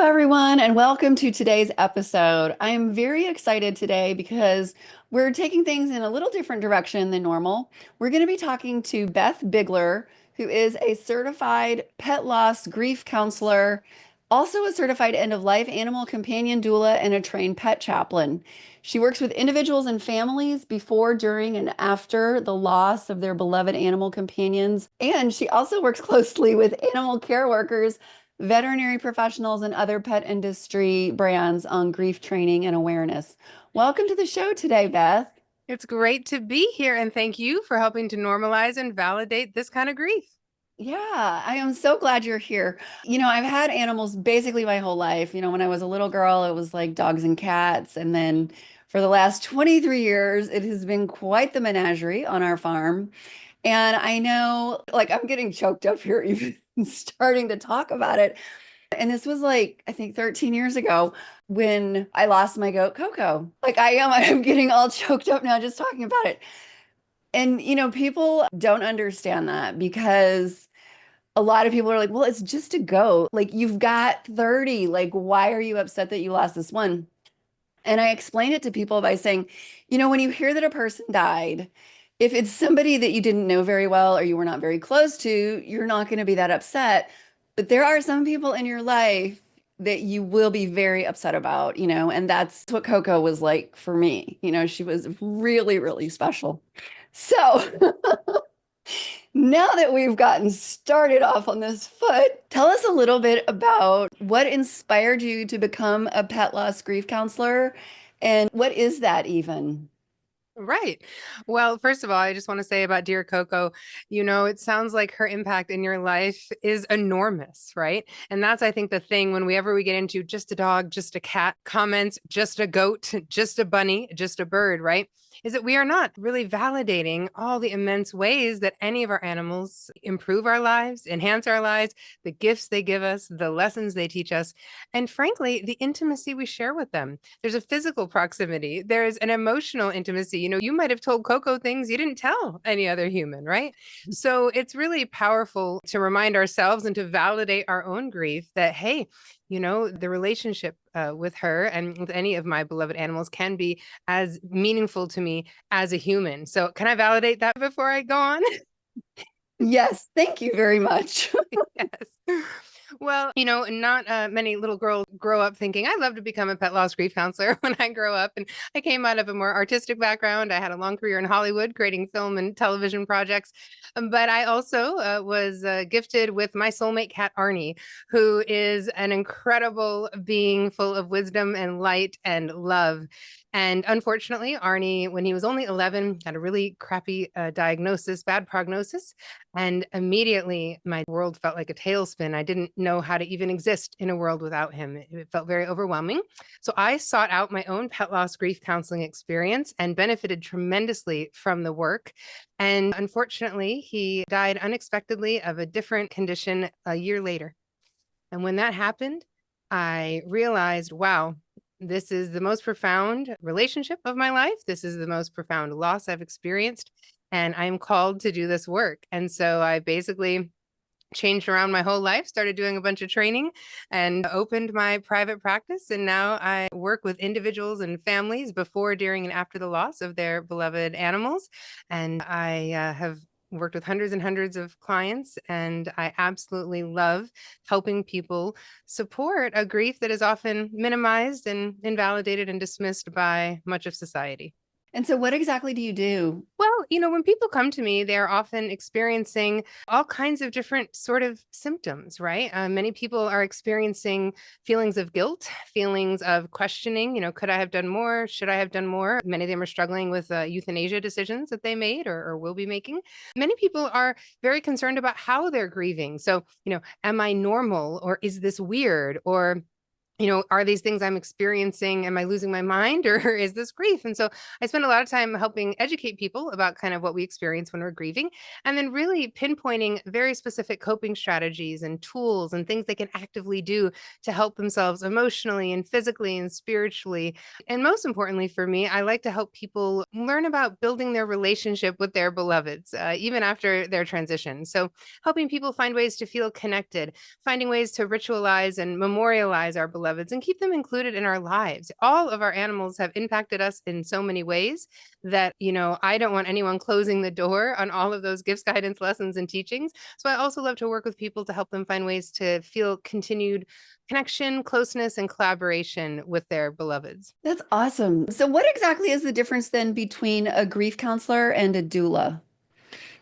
everyone, and welcome to today's episode. I am very excited today because we're taking things in a little different direction than normal. We're going to be talking to Beth Bigler, who is a certified pet loss grief counselor, also a certified end of life animal companion doula, and a trained pet chaplain. She works with individuals and families before, during, and after the loss of their beloved animal companions. And she also works closely with animal care workers, veterinary professionals, and other pet industry brands on grief training and awareness. Welcome to the show today, Beth. It's great to be here, and thank you for helping to normalize and validate this kind of grief. Yeah, I am so glad you're here. I've had animals basically my whole life. When I was a little girl, it was like dogs and cats. And then for the last 23 years, it has been quite the menagerie on our farm. And I know, like, I'm getting choked up here, even starting to talk about it. And this was like, I think 13 years ago when I lost my goat Coco. Like I'm getting all choked up now just talking about it. And people don't understand that because a lot of people are like, well, it's just a goat. Like you've got 30. Like, why are you upset that you lost this one? And I explain it to people by saying, when you hear that a person died, if it's somebody that you didn't know very well or you were not very close to, you're not going to be that upset. But there are some people in your life that you will be very upset about, and that's what Coco was like for me. She was really, really special. So now that we've gotten started off on this foot, tell us a little bit about what inspired you to become a pet loss grief counselor and what is that even? Right. Well, first of all, I just want to say about dear Coco, it sounds like her impact in your life is enormous, right? And that's, I think, the thing whenever we get into just a dog, just a cat comments, just a goat, just a bunny, just a bird, right? Is that we are not really validating all the immense ways that any of our animals improve our lives, enhance our lives, the gifts they give us, the lessons they teach us, and frankly, the intimacy we share with them. There's a physical proximity, there's an emotional intimacy. You might have told Coco things you didn't tell any other human, right? So it's really powerful to remind ourselves and to validate our own grief that, hey, the relationship with her and with any of my beloved animals can be as meaningful to me as a human. So, can I validate that before I go on? Yes, thank you very much. Yes. Well, not many little girls grow up thinking, I'd love to become a pet loss grief counselor when I grow up. And I came out of a more artistic background. I had a long career in Hollywood creating film and television projects. But I also was gifted with my soulmate cat, Arnie, who is an incredible being full of wisdom and light and love. And unfortunately, Arnie, when he was only 11, had a really crappy diagnosis, bad prognosis. And immediately my world felt like a tailspin. I didn't know how to even exist in a world without him. It felt very overwhelming. So I sought out my own pet loss grief counseling experience and benefited tremendously from the work. And unfortunately, he died unexpectedly of a different condition a year later. And when that happened, I realized, wow, this is the most profound relationship of my life. This is the most profound loss I've experienced. And I'm called to do this work. And so I basically changed around my whole life, started doing a bunch of training and opened my private practice. And now I work with individuals and families before, during, and after the loss of their beloved animals. And I have worked with hundreds and hundreds of clients, and I absolutely love helping people support a grief that is often minimized and invalidated and dismissed by much of society. And so, what exactly do you do? Well, when people come to me, they're often experiencing all kinds of different sort of symptoms, right? Many people are experiencing feelings of guilt, feelings of questioning, could I have done more? Should I have done more? Many of them are struggling with euthanasia decisions that they made or will be making. Many people are very concerned about how they're grieving. So, am I normal or is this weird? Or are these things I'm experiencing? Am I losing my mind or is this grief? And so I spend a lot of time helping educate people about kind of what we experience when we're grieving, and then really pinpointing very specific coping strategies and tools and things they can actively do to help themselves emotionally and physically and spiritually. And most importantly for me, I like to help people learn about building their relationship with their beloveds, even after their transition. So helping people find ways to feel connected, finding ways to ritualize and memorialize our beloveds and keep them included in our lives. All of our animals have impacted us in so many ways that, I don't want anyone closing the door on all of those gifts, guidance, lessons, and teachings. So I also love to work with people to help them find ways to feel continued connection, closeness, and collaboration with their beloveds. That's awesome. So, what exactly is the difference then between a grief counselor and a doula?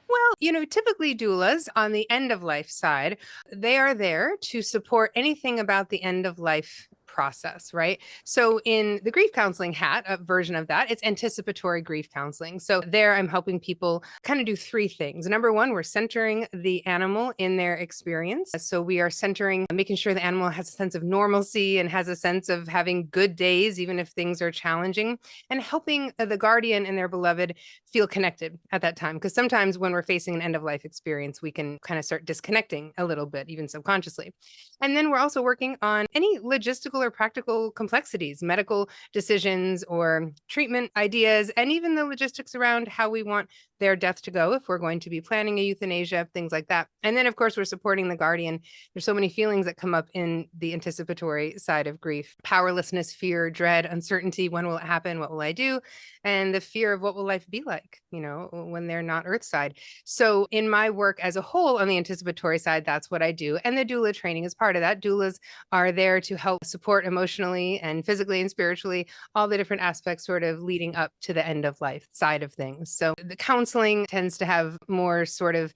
Well, typically doulas on the end of life side, they are there to support anything about the end of life process, right? So in the grief counseling hat, a version of that, it's anticipatory grief counseling. So there I'm helping people kind of do three things. Number one, we're centering the animal in their experience. So we are centering, making sure the animal has a sense of normalcy and has a sense of having good days, even if things are challenging, and helping the guardian and their beloved feel connected at that time. Because sometimes when we're facing an end of life experience, we can kind of start disconnecting a little bit, even subconsciously. And then we're also working on any logistical or practical complexities, medical decisions or treatment ideas, and even the logistics around how we want their death to go if we're going to be planning a euthanasia, things like that. And then, of course, we're supporting the guardian. There's so many feelings that come up in the anticipatory side of grief: powerlessness, fear, dread, uncertainty. When will it happen? What will I do? And the fear of what will life be like, when they're not earthside. So in my work as a whole on the anticipatory side, that's what I do. And the doula training is part of that. Doulas are there to help support emotionally and physically and spiritually all the different aspects sort of leading up to the end of life side of things. So the counseling tends to have more sort of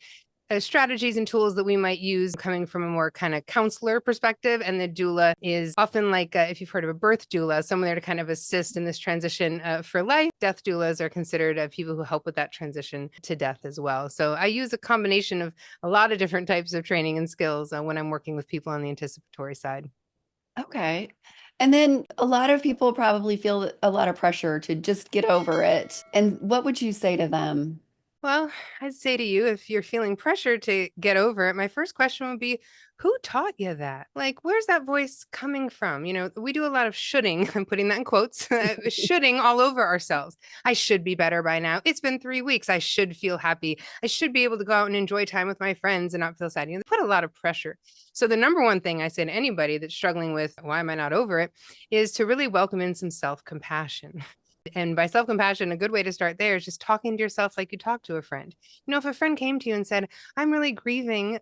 strategies and tools that we might use coming from a more kind of counselor perspective. And the doula is often like, if you've heard of a birth doula, someone there to kind of assist in this transition for life. Death doulas are considered people who help with that transition to death as well. So I use a combination of a lot of different types of training and skills when I'm working with people on the anticipatory side. Okay. And then a lot of people probably feel a lot of pressure to just get over it. And what would you say to them? Well, I'd say to you, if you're feeling pressure to get over it, my first question would be, who taught you that? Like, where's that voice coming from? We do a lot of shoulding, I'm putting that in quotes, shoulding all over ourselves. I should be better by now. It's been 3 weeks. I should feel happy. I should be able to go out and enjoy time with my friends and not feel sad. They put a lot of pressure. So the number one thing I say to anybody that's struggling with, why am I not over it, is to really welcome in some self-compassion. And by self compassion, a good way to start there is just talking to yourself like you talk to a friend. If a friend came to you and said, I'm really grieving,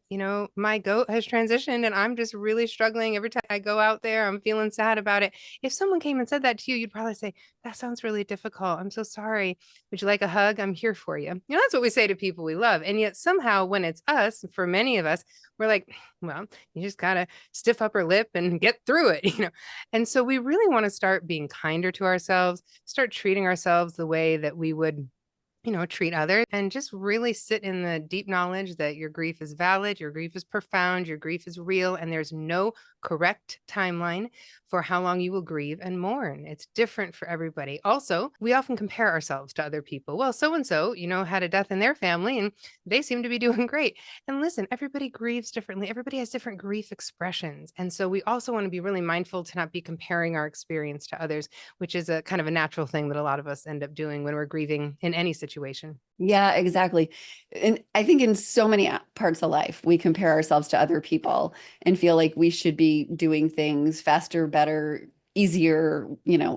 my goat has transitioned and I'm just really struggling. Every time I go out there, I'm feeling sad about it. If someone came and said that to you, you'd probably say, that sounds really difficult. I'm so sorry. Would you like a hug? I'm here for you. That's what we say to people we love. And yet, somehow, when it's us, for many of us, we're like, well, you just got to stiff upper lip and get through it. And so we really want to start being kinder to ourselves, start treating ourselves the way that we would treat others, and just really sit in the deep knowledge that your grief is valid, your grief is profound, your grief is real, and there's no correct timeline for how long you will grieve and mourn. It's different for everybody. Also, we often compare ourselves to other people. Well, so and so, had a death in their family and they seem to be doing great. And listen, everybody grieves differently. Everybody has different grief expressions. And so we also want to be really mindful to not be comparing our experience to others, which is a kind of a natural thing that a lot of us end up doing when we're grieving in any situation. Yeah, exactly. And I think in so many parts of life, we compare ourselves to other people and feel like we should be doing things faster, better, easier,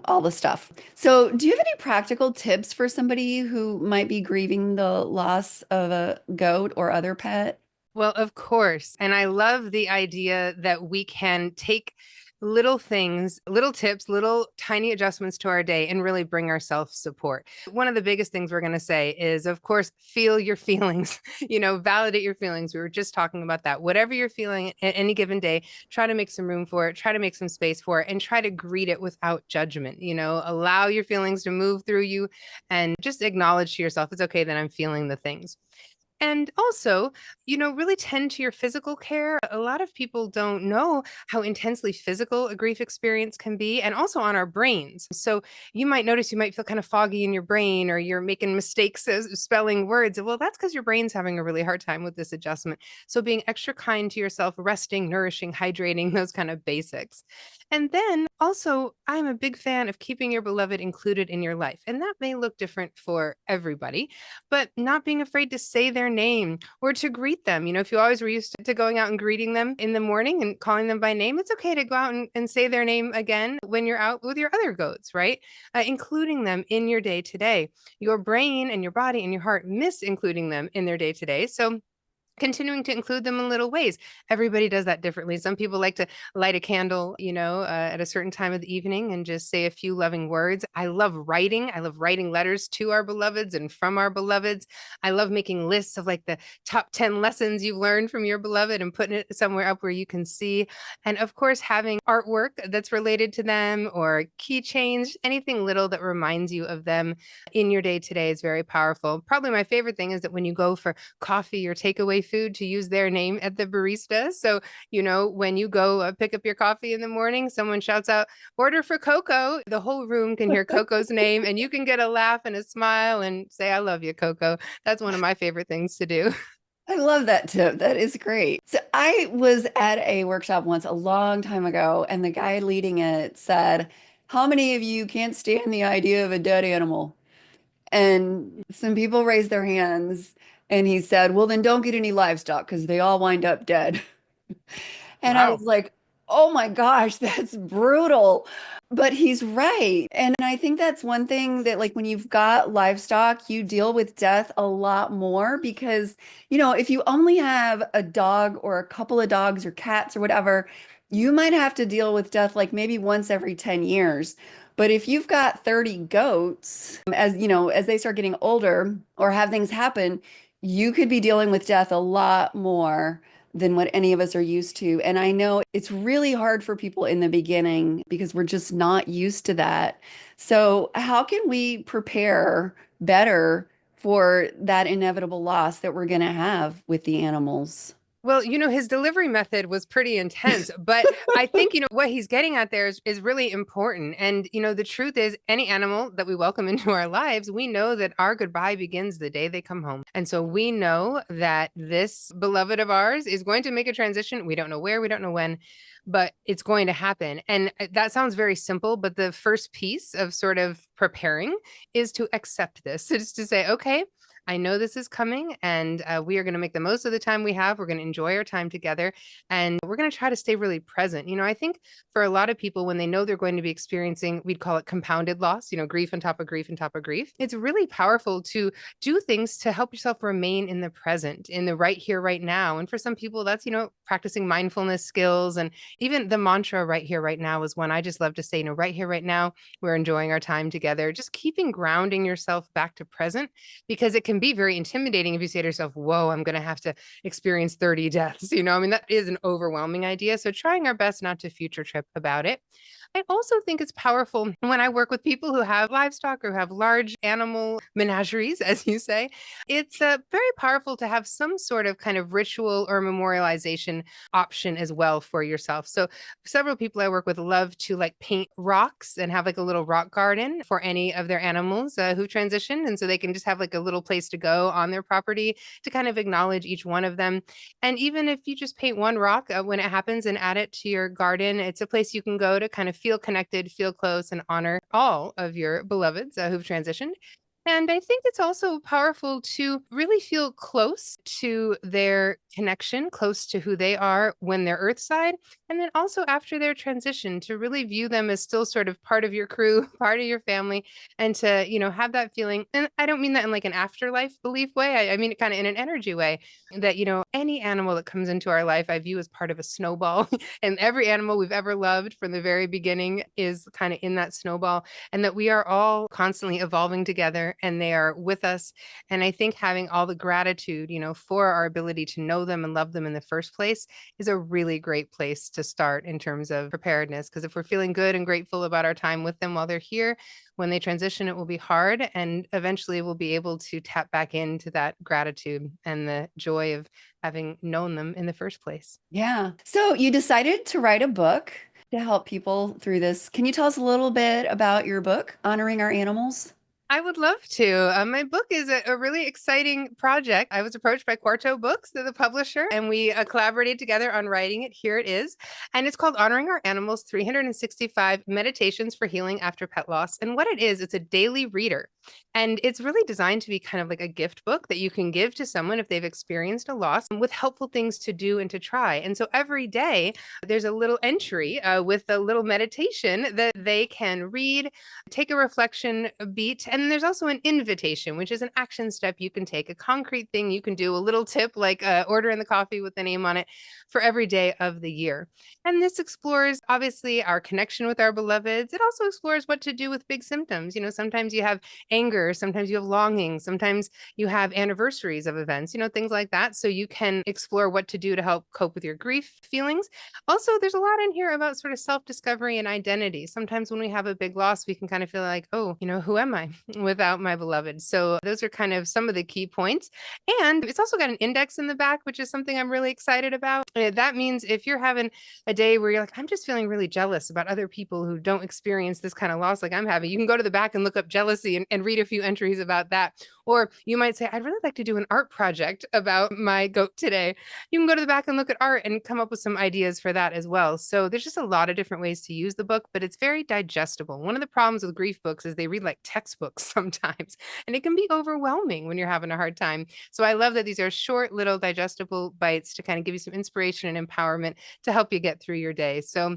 all the stuff. So, do you have any practical tips for somebody who might be grieving the loss of a goat or other pet? Well, of course. And I love the idea that we can take little things, little tips, little tiny adjustments to our day and really bring our self support. One of the biggest things we're going to say is, of course, feel your feelings, validate your feelings. We were just talking about that. Whatever you're feeling at any given day, try to make some room for it, try to make some space for it, and try to greet it without judgment. Allow your feelings to move through you and just acknowledge to yourself, it's okay that I'm feeling the things. And also, really tend to your physical care. A lot of people don't know how intensely physical a grief experience can be, and also on our brains. So you might notice you might feel kind of foggy in your brain, or you're making mistakes as spelling words. Well, that's because your brain's having a really hard time with this adjustment. So being extra kind to yourself, resting, nourishing, hydrating, those kind of basics. And then also, I'm a big fan of keeping your beloved included in your life. And that may look different for everybody, but not being afraid to say their name or to greet them. If you always were used to going out and greeting them in the morning and calling them by name, it's okay to go out and say their name again when you're out with your other goats, right? Including them in your day to day. Your brain and your body and your heart miss including them in their day to day. So continuing to include them in little ways. Everybody does that differently. Some people like to light a candle, at a certain time of the evening and just say a few loving words. I love writing. I love writing letters to our beloveds and from our beloveds. I love making lists of like the top 10 lessons you've learned from your beloved and putting it somewhere up where you can see. And of course, having artwork that's related to them or keychains, anything little that reminds you of them in your day to day is very powerful. Probably my favorite thing is that when you go for coffee or takeaway food, to use their name at the barista. So, when you go pick up your coffee in the morning, someone shouts out, order for Coco. The whole room can hear Coco's name, and you can get a laugh and a smile and say, I love you, Coco. That's one of my favorite things to do. I love that tip. That is great. So I was at a workshop once a long time ago, and the guy leading it said, how many of you can't stand the idea of a dead animal? And some people raised their hands, and he said, well, then don't get any livestock because they all wind up dead. And I was Wow. like, oh my gosh, that's brutal. But he's right. And I think that's one thing that, like, when you've got livestock, you deal with death a lot more because, if you only have a dog or a couple of dogs or cats or whatever, you might have to deal with death like maybe once every 10 years. But if you've got 30 goats, as they start getting older or have things happen, you could be dealing with death a lot more than what any of us are used to. And I know it's really hard for people in the beginning because we're just not used to that. So, how can we prepare better for that inevitable loss that we're going to have with the animals? Well, his delivery method was pretty intense, but I think, what he's getting at there is really important. And, the truth is, any animal that we welcome into our lives, we know that our goodbye begins the day they come home. And so we know that this beloved of ours is going to make a transition. We don't know where, we don't know when, but it's going to happen. And that sounds very simple, but the first piece of sort of preparing is to accept this. It's to say, okay, I know this is coming, and we are going to make the most of the time we have. We're going to enjoy our time together, and we're going to try to stay really present. I think for a lot of people, when they know they're going to be experiencing, we'd call it compounded loss, grief on top of grief on top of grief. It's really powerful to do things to help yourself remain in the present, in the right here, right now. And for some people, that's, practicing mindfulness skills. And even the mantra right here, right now is one I just love to say, right here, right now, we're enjoying our time together. Just keeping grounding yourself back to present, because it can be very intimidating if you say to yourself, whoa, I'm going to have to experience 30 deaths. That is an overwhelming idea. So trying our best not to future trip about it. I also think it's powerful when I work with people who have livestock or have large animal menageries, as you say. It's very powerful to have some sort of kind of ritual or memorialization option as well for yourself. So several people I work with love to like paint rocks and have like a little rock garden for any of their animals who transitioned. And so they can just have like a little place to go on their property to kind of acknowledge each one of them. And even if you just paint one rock when it happens and add it to your garden, it's a place you can go to kind of feel connected, feel close, and honor all of your beloveds who've transitioned. And I think it's also powerful to really feel close to their connection, close to who they are when they're earthside. And then also after their transition, to really view them as still sort of part of your crew, part of your family, and to, have that feeling. And I don't mean that in like an afterlife belief way. I mean it kind of in an energy way that, any animal that comes into our life, I view as part of a snowball. And every animal we've ever loved from the very beginning is kind of in that snowball, and that we are all constantly evolving together there and they are with us. And I think having all the gratitude, for our ability to know them and love them in the first place is a really great place to start in terms of preparedness. Because if we're feeling good and grateful about our time with them while they're here, when they transition, it will be hard. And eventually we'll be able to tap back into that gratitude and the joy of having known them in the first place. Yeah. So you decided to write a book to help people through this. Can you tell us a little bit about your book, Honoring Our Animals? I would love to. My book is a really exciting project. I was approached by Quarto Books, they're the publisher, and we collaborated together on writing it. Here it is. And it's called Honoring Our Animals 365 Meditations for Healing After Pet Loss. And what it is, it's a daily reader. And it's really designed to be kind of like a gift book that you can give to someone if they've experienced a loss with helpful things to do and to try. And so every day, there's a little entry with a little meditation that they can read, take a reflection beat. And there's also an invitation, which is an action step you can take, a concrete thing you can do, a little tip like ordering the coffee with the name on it for every day of the year. And this explores, obviously, our connection with our beloveds. It also explores what to do with big symptoms. Sometimes you have anger, sometimes you have longing, sometimes you have anniversaries of events, things like that. So you can explore what to do to help cope with your grief feelings. Also, there's a lot in here about sort of self-discovery and identity. Sometimes when we have a big loss, we can kind of feel like, oh, who am I without my beloved? So those are kind of some of the key points. And it's also got an index in the back, which is something I'm really excited about. That means if you're having a day where you're like, I'm just feeling really jealous about other people who don't experience this kind of loss like I'm having, you can go to the back and look up jealousy and read a few entries about that. Or you might say, I'd really like to do an art project about my goat today. You can go to the back and look at art and come up with some ideas for that as well. So there's just a lot of different ways to use the book, but it's very digestible. One of the problems with grief books is they read like textbooks sometimes, and it can be overwhelming when you're having a hard time. So I love that these are short, little digestible bites to kind of give you some inspiration and empowerment to help you get through your day. So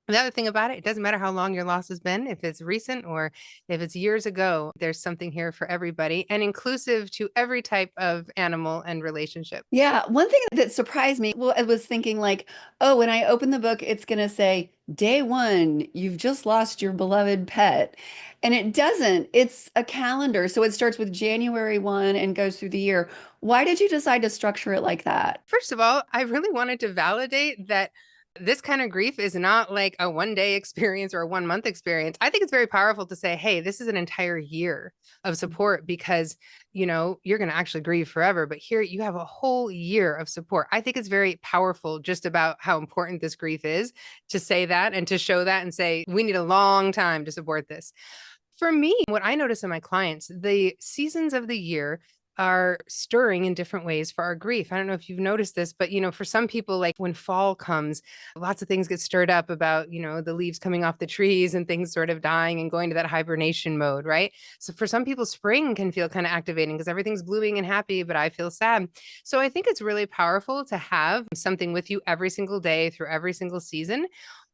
the other thing about it, it doesn't matter how long your loss has been, if it's recent or if it's years ago, there's something here for everybody and inclusive to every type of animal and relationship. Yeah, one thing that surprised me, well, I was thinking like, oh, when I open the book, it's going to say, day one, you've just lost your beloved pet. And it doesn't. It's a calendar. So it starts with January 1 and goes through the year. Why did you decide to structure it like that? First of all, I really wanted to validate that this kind of grief is not like a 1 day experience or a 1 month experience. I think it's very powerful to say, hey, this is an entire year of support because, you're going to actually grieve forever. But here you have a whole year of support. I think it's very powerful just about how important this grief is to say that and to show that and say, we need a long time to support this. For me, what I notice in my clients, the seasons of the year are stirring in different ways for our grief. I don't know if you've noticed this, but for some people, like when fall comes, lots of things get stirred up about, the leaves coming off the trees and things sort of dying and going to that hibernation mode, right? So for some people, spring can feel kind of activating because everything's blooming and happy, but I feel sad. So I think it's really powerful to have something with you every single day through every single season.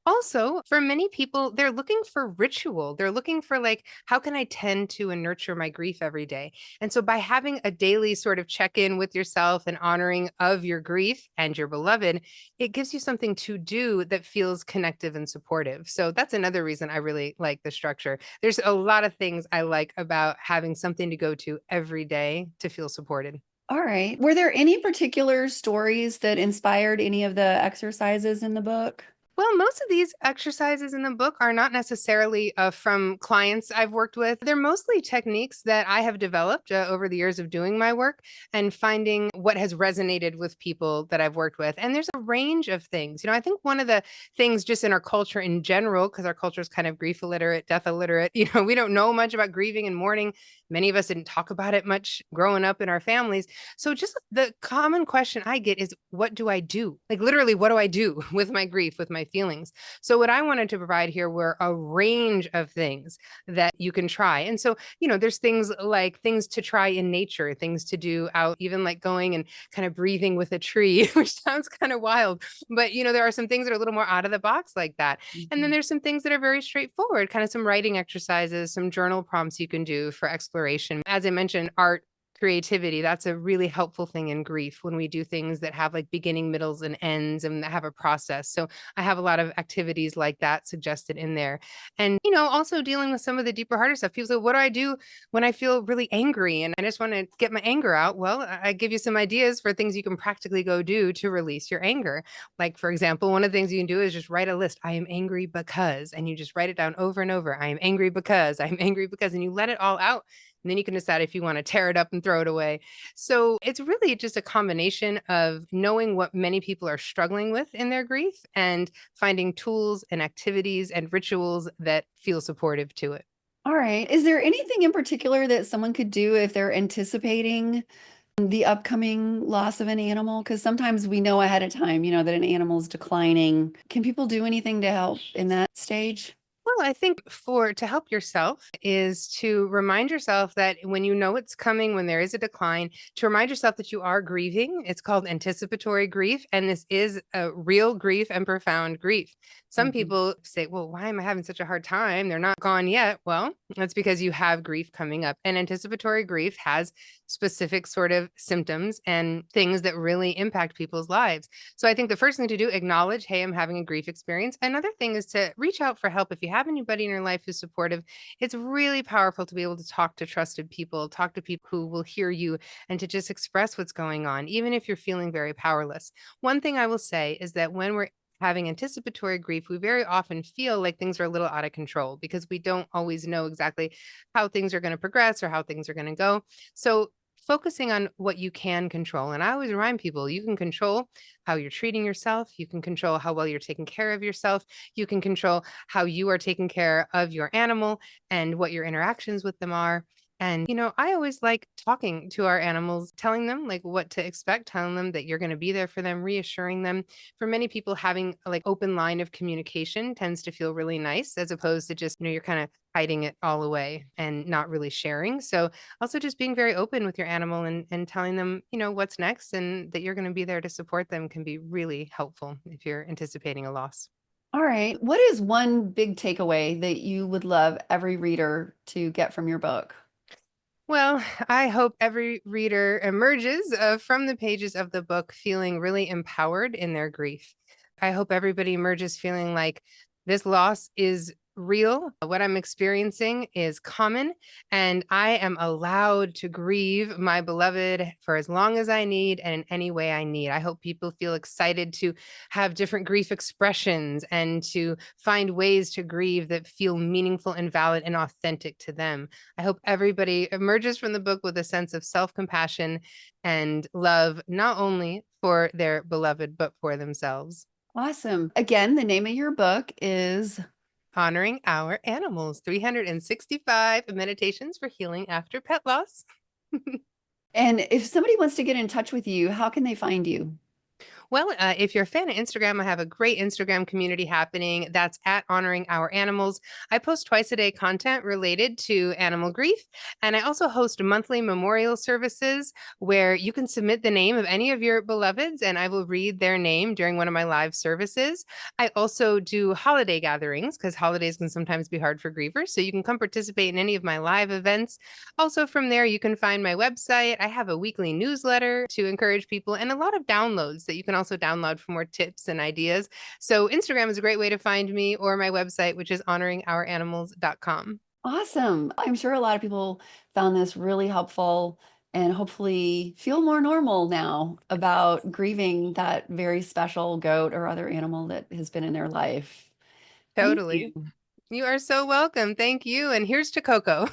Also, for many people, they're looking for ritual. They're looking for like, how can I tend to and nurture my grief every day? And so by having a daily sort of check-in with yourself and honoring of your grief and your beloved, it gives you something to do that feels connective and supportive. So that's another reason I really like the structure. There's a lot of things I like about having something to go to every day to feel supported. All right. Were there any particular stories that inspired any of the exercises in the book? Well, most of these exercises in the book are not necessarily from clients I've worked with. They're mostly techniques that I have developed over the years of doing my work and finding what has resonated with people that I've worked with. And there's a range of things. I think one of the things just in our culture in general, because our culture is kind of grief illiterate, death illiterate, we don't know much about grieving and mourning. Many of us didn't talk about it much growing up in our families. So just the common question I get is, what do I do? Like literally, what do I do with my grief, with my feelings? So what I wanted to provide here were a range of things that you can try. And so, there's things like things to try in nature, things to do out, even like going and kind of breathing with a tree, which sounds kind of wild. But, there are some things that are a little more out of the box like that. And then there's some things that are very straightforward, kind of some writing exercises, some journal prompts you can do for exploration. As I mentioned, art, creativity. That's a really helpful thing in grief when we do things that have like beginning, middles, and ends and that have a process. So I have a lot of activities like that suggested in there. And, also dealing with some of the deeper, harder stuff. People say, what do I do when I feel really angry and I just want to get my anger out? Well, I give you some ideas for things you can practically go do to release your anger. Like, for example, one of the things you can do is just write a list. I am angry because, and you just write it down over and over. I am angry because, I'm angry because, and you let it all out. And then you can decide if you want to tear it up and throw it away. So it's really just a combination of knowing what many people are struggling with in their grief and finding tools and activities and rituals that feel supportive to it. All right. Is there anything in particular that someone could do if they're anticipating the upcoming loss of an animal? Because sometimes we know ahead of time, that an animal's declining. Can people do anything to help in that stage? Well, I think for to help yourself is to remind yourself that when you know it's coming, when there is a decline, to remind yourself that you are grieving. It's called anticipatory grief, and this is a real grief and profound grief. Some Mhm. people say, well, why am I having such a hard time? They're not gone yet. Well, that's because you have grief coming up. And anticipatory grief has specific sort of symptoms and things that really impact people's lives. So I think the first thing to do, acknowledge, hey, I'm having a grief experience. Another thing is to reach out for help. If you have anybody in your life who's supportive, it's really powerful to be able to talk to trusted people, talk to people who will hear you, and to just express what's going on, even if you're feeling very powerless. One thing I will say is that when we're having anticipatory grief, we very often feel like things are a little out of control because we don't always know exactly how things are going to progress or how things are going to go. So focusing on what you can control. And I always remind people you can control how you're treating yourself. You can control how well you're taking care of yourself. You can control how you are taking care of your animal and what your interactions with them are. And, I always like talking to our animals, telling them like what to expect, telling them that you're going to be there for them, reassuring them. For many people, having a, like open line of communication tends to feel really nice as opposed to just, you're kind of hiding it all away and not really sharing. So also just being very open with your animal and telling them, what's next and that you're going to be there to support them can be really helpful if you're anticipating a loss. All right. What is one big takeaway that you would love every reader to get from your book? Well, I hope every reader emerges from the pages of the book feeling really empowered in their grief. I hope everybody emerges feeling like this loss is real. What I'm experiencing is common, and I am allowed to grieve my beloved for as long as I need and in any way I need. I hope people feel excited to have different grief expressions and to find ways to grieve that feel meaningful and valid and authentic to them. I hope everybody emerges from the book with a sense of self compassion and love, not only for their beloved, but for themselves. Awesome. Again, the name of your book is, Honoring Our Animals, 365 Meditations for Healing After Pet Loss. and if somebody wants to get in touch with you, how can they find you? Well, if you're a fan of Instagram, I have a great Instagram community happening. That's at Honoring Our Animals. I post twice a day content related to animal grief. And I also host monthly memorial services where you can submit the name of any of your beloveds and I will read their name during one of my live services. I also do holiday gatherings because holidays can sometimes be hard for grievers. So you can come participate in any of my live events. Also, from there, you can find my website. I have a weekly newsletter to encourage people and a lot of downloads that you can also download for more tips and ideas. So, Instagram is a great way to find me or my website, which is honoringouranimals.com. Awesome. I'm sure a lot of people found this really helpful and hopefully feel more normal now about grieving that very special goat or other animal that has been in their life. Thank Totally. you. You are so welcome. Thank you. And here's to Coco.